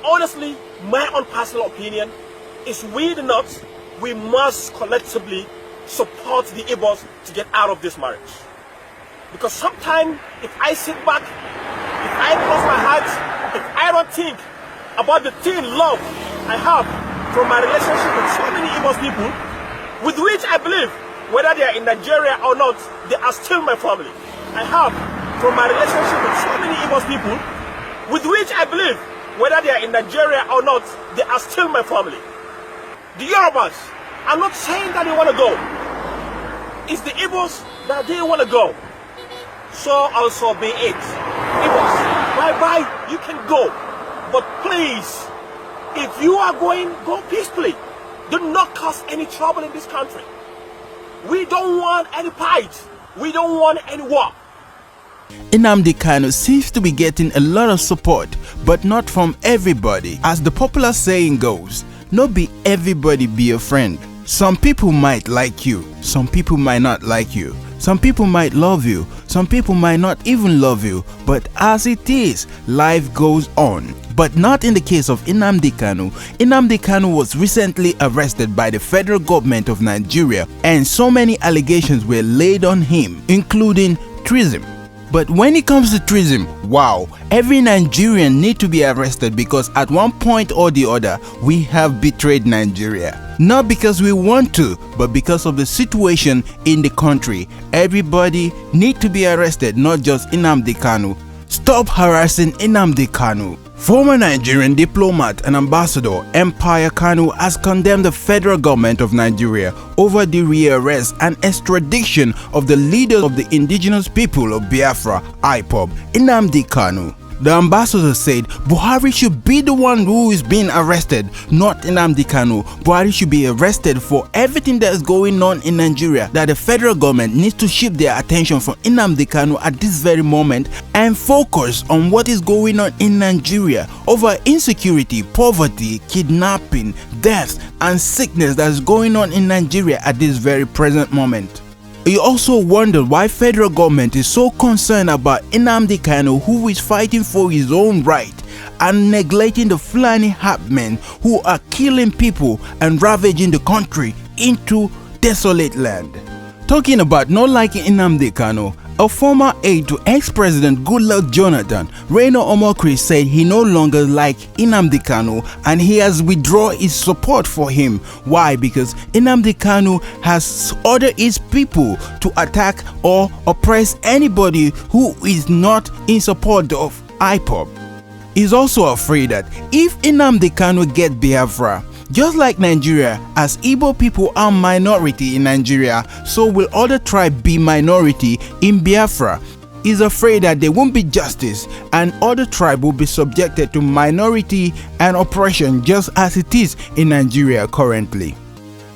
honestly, my own personal opinion is we must collectively support the Igbos to get out of this marriage. Because sometimes, if I sit back, if I close my heart, if I don't think about the thin love I have from my relationship with so many Igbos people, with which I believe, whether they are in Nigeria or not, they are still my family. I have, from my relationship with so many Igbos people, with which I believe, whether they are in Nigeria or not, they are still my family. The Yorubas, I'm not saying that they want to go. It's the Igbos that they want to go. So also be it. Igbos, bye-bye, you can go. But please, if you are going, go peacefully. Do not cause any trouble in this country. We don't want any fight. We don't want any war. Nnamdi Kanu seems to be getting a lot of support, but not from everybody. As the popular saying goes, not be everybody be a friend. Some people might like you, some people might not like you. Some people might love you, some people might not even love you, but as it is, life goes on. But not in the case of Nnamdi Kanu. Nnamdi Kanu was recently arrested by the federal government of Nigeria, and so many allegations were laid on him, including treason. But when it comes to treason, wow, every Nigerian need to be arrested because at one point or the other, we have betrayed Nigeria. Not because we want to, but because of the situation in the country. Everybody need to be arrested, not just Nnamdi Kanu. Stop harassing Nnamdi Kanu. Former Nigerian diplomat and ambassador Empire Kanu has condemned the federal government of Nigeria over the rearrest and extradition of the leader of the indigenous people of Biafra, IPOB, Nnamdi Kanu. The ambassador said Buhari should be the one who is being arrested, not Nnamdi Kanu. Buhari should be arrested for everything that is going on in Nigeria, that the federal government needs to shift their attention from Nnamdi Kanu at this very moment and focus on what is going on in Nigeria over insecurity, poverty, kidnapping, death and sickness that is going on in Nigeria at this very present moment. He also wondered why federal government is so concerned about Nnamdi Kanu, who is fighting for his own right, and neglecting the Fulani herdsmen who are killing people and ravaging the country into desolate land. Talking about not liking Nnamdi Kanu, a former aide to ex-president Goodluck Jonathan, Reno Omokri, said he no longer likes Nnamdi Kanu and he has withdrawn his support for him. Why? Because Nnamdi Kanu has ordered his people to attack or oppress anybody who is not in support of IPOB. He's also afraid that if Nnamdi Kanu gets Biafra, just like Nigeria, as Igbo people are minority in Nigeria, so will other tribes be minority in Biafra. He's afraid that there won't be justice and other tribes will be subjected to minority and oppression just as it is in Nigeria currently.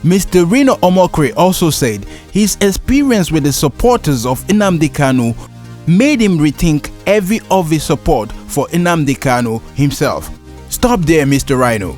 Mr. Reno Omokri also said his experience with the supporters of Nnamdi Kanu made him rethink every of his support for Nnamdi Kanu himself. Stop there, Mr. Reno.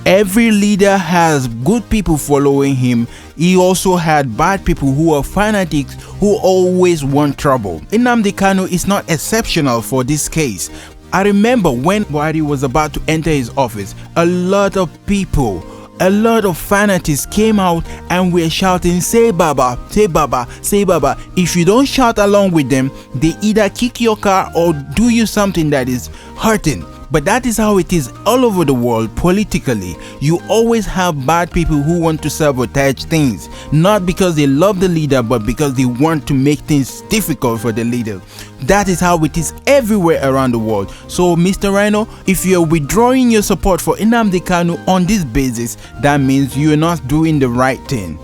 Every leader has good people following him. He also had bad people who are fanatics who always want trouble. Nnamdi Kanu is not exceptional for this case. I remember when Buhari was about to enter his office, a lot of people, a lot of fanatics came out and were shouting, "Say Baba, say Baba, say Baba." If you don't shout along with them, they either kick your car or do you something that is hurting. But that is how it is all over the world politically. You always have bad people who want to sabotage things, not because they love the leader, but because they want to make things difficult for the leader. That is how it is everywhere around the world. So Mr. Rhino, if you're withdrawing your support for Nnamdi Kanu on this basis, that means you're not doing the right thing.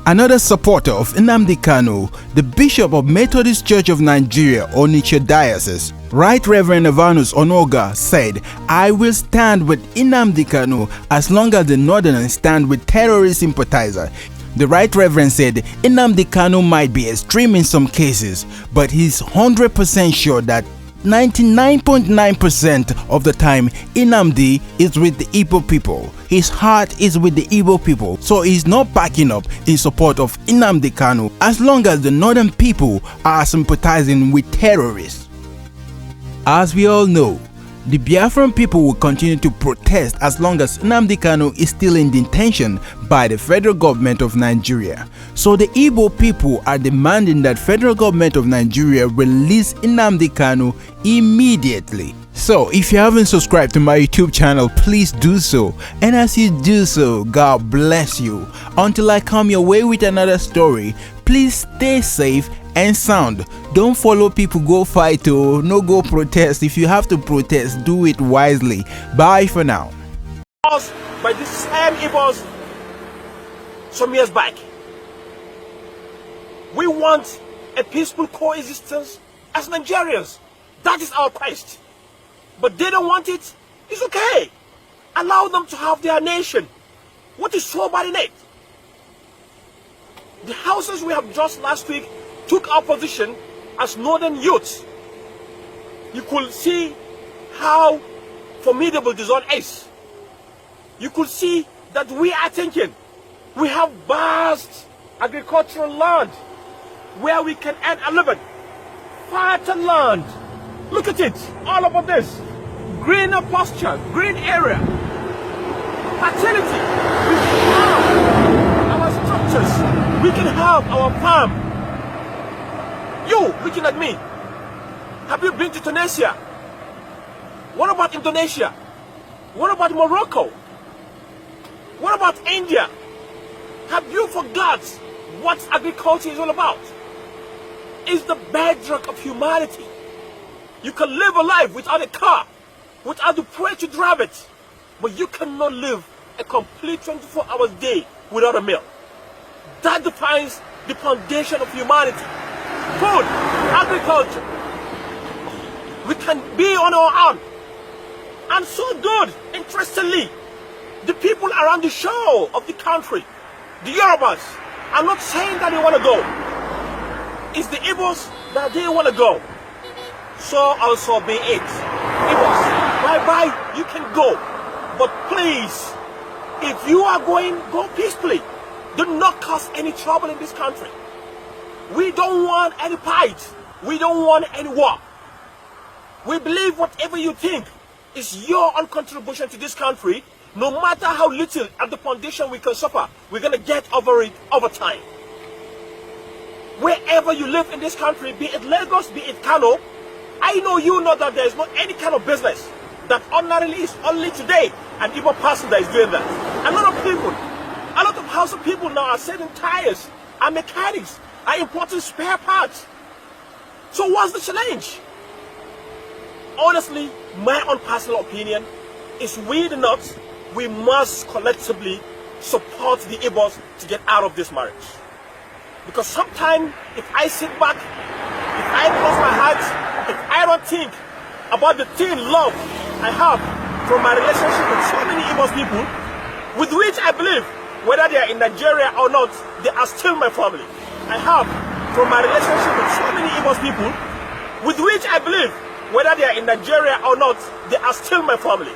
Another supporter of Nnamdi Kanu, the Bishop of Methodist Church of Nigeria, Onitsha Diocese, Right Reverend Evanus Onoga, said, "I will stand with Nnamdi Kanu as long as the Northerners stand with terrorist sympathizers." The Right Reverend said Nnamdi Kanu might be extreme in some cases, but he's 100% sure that 99.9% of the time Nnamdi is with the Igbo people. His heart is with the Igbo people, so he's not backing up in support of Nnamdi Kanu as long as the northern people are sympathizing with terrorists. As we all know, The Biafran people will continue to protest as long as Nnamdi Kanu is still in detention by the federal government of Nigeria. So the Igbo people are demanding that federal government of Nigeria release Nnamdi Kanu immediately. So if you haven't subscribed to my YouTube channel, please do so, and as you do so, God bless you. Until I come your way with another story, please stay safe and sound. Don't follow people go fight or no go protest. If you have to protest, do it wisely. Bye for now. By the same Igbos some years back. We want a peaceful coexistence as Nigerians. That is our quest. But they don't want it. It's okay. Allow them to have their nation. What is so bad in it? The houses we have just last week took our position as northern youths. You could see how formidable the zone is. You could see that we are thinking we have vast agricultural land where we can earn a living. Fertile land. Look at it. All about this. Greener pasture, green area. Fertility. We can have our structures. We can have our farm. You, looking at me, have you been to Tunisia? What about Indonesia? What about Morocco? What about India? Have you forgot what agriculture is all about? It's the bedrock of humanity. You can live a life without a car, without the prayer to drive it, but you cannot live a complete 24-hour day without a meal. That defines the foundation of humanity. Food, agriculture. We can be on our own. And so good, interestingly, the people around the shore of the country, the Yorubas, are not saying that they want to go. It's the Igbos that they want to go. So also be it. Igbos, bye-bye, you can go. But please, if you are going, go peacefully. Do not cause any trouble in this country. We don't want any fight. We don't want any war. We believe whatever you think is your own contribution to this country, no matter how little at the foundation we can suffer, we're going to get over it over time. Wherever you live in this country, be it Lagos, be it Kano, I know you know that there is not any kind of business that ordinarily is only today an Igbo person that is doing that. A lot of people, a lot of Hausa people now are selling tires, are mechanics, are importing spare parts. So what's the challenge? Honestly, my own personal opinion is we must collectively support the Igbos to get out of this marriage. Because sometimes if I sit back, if I close my heart, if I don't think about the thin love I have from my relationship with so many Igbos people, with which I believe, whether they are in Nigeria or not, they are still my family. I have from my relationship with so many Igbos people, with which I believe, whether they are in Nigeria or not, they are still my family.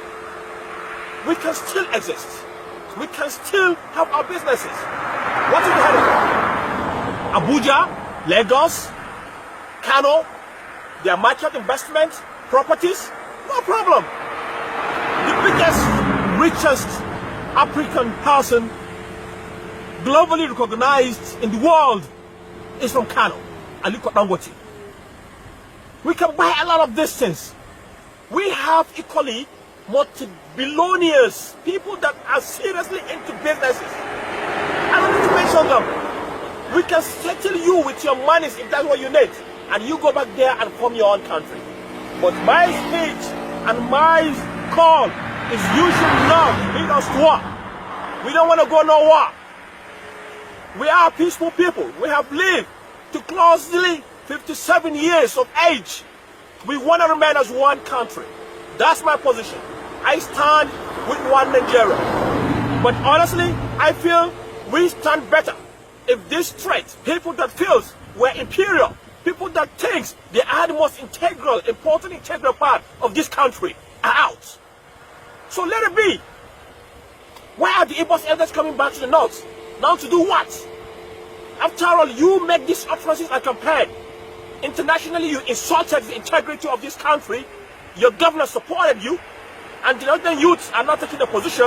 We can still exist. We can still have our businesses. What is the heading? Abuja, Lagos, Kano, their market investment, properties, no problem. The biggest, richest African person globally recognized in the world is from Kano, Aliko Dangote. We can buy a lot of these things. We have equally multi-billionaires, people that are seriously into businesses. I don't need to mention them. We can settle you with your money if that's what you need, and you go back there and form your own country. But my speech and my call is you should not lead us to war. We don't want to go no war. We are peaceful people. We have lived to closely 57 years of age. We want to remain as one country. That's my position. I stand with one Nigeria. But honestly, I feel we stand better if this threat, people that feels we're imperial, people that thinks they are the most important integral part of this country are out. So let it be. Why are the Igbos elders coming back to the north? Now to do what? After all, you make these utterances and campaign. Internationally, you insulted the integrity of this country. your governor supported you, and the Nigerian youths are not taking a position